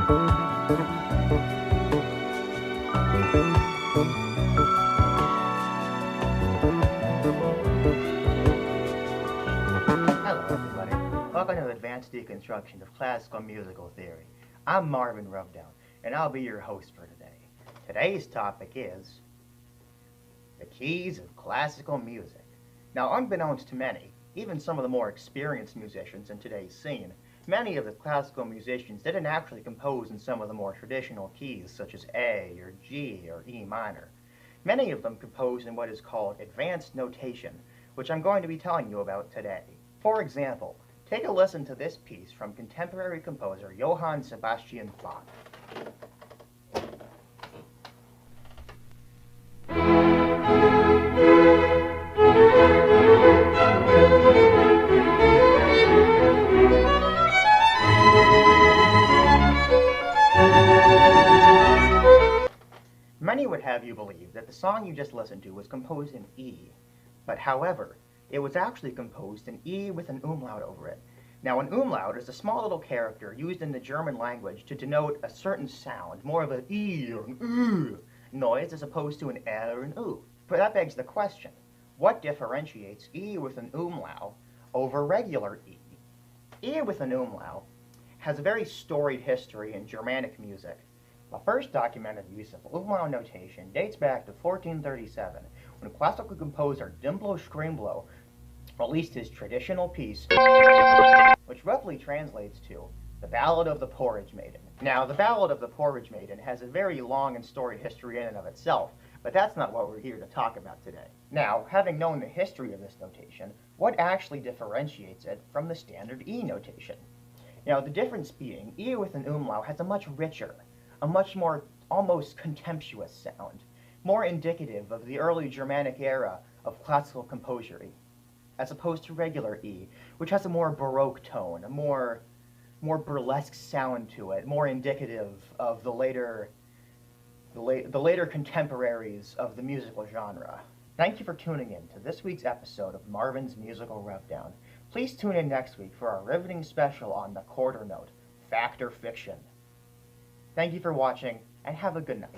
Welcome to Advanced Deconstruction of Classical Musical Theory. I'm Marvin Rubown, and I'll be your host for today. Today's topic is the keys of classical music. Now, unbeknownst to many, even some of the more experienced musicians in today's scene, many of the classical musicians didn't actually compose in some of the more traditional keys, such as A, or G, or E minor. Many of them composed in what is called advanced notation, which I'm going to be telling you about today. For example, take a listen to this piece from contemporary composer Johann Sebastian Bach. Many would have you believe that the song you just listened to was composed in E, but however, it was actually composed in E with an umlaut over it. Now, an umlaut is a small little character used in the German language to denote a certain sound, more of an E or an U noise as opposed to an L or an U. But that begs the question, what differentiates E with an umlaut over regular E? E with an umlaut has a very storied history in Germanic music. The first documented use of umlaut notation dates back to 1437, when classical composer Dimblo Scrimblot released his traditional piece, which roughly translates to The Ballad of the Porridge Maiden. Now, The Ballad of the Porridge Maiden has a very long and storied history in and of itself, but that's not what we're here to talk about today. Now, having known the history of this notation, what actually differentiates it from the standard E notation? Now, the difference being, E with an umlaut has a much richer, a much more almost contemptuous sound, more indicative of the early Germanic era of classical composure, as opposed to regular E, which has a more Baroque tone, a more burlesque sound to it, more indicative of the later contemporaries of the musical genre. Thank you for tuning in to this week's episode of Marvin's Musical Rubdown. Please tune in next week for our riveting special on the quarter note, Fact or Fiction. Thank you for watching, and have a good night.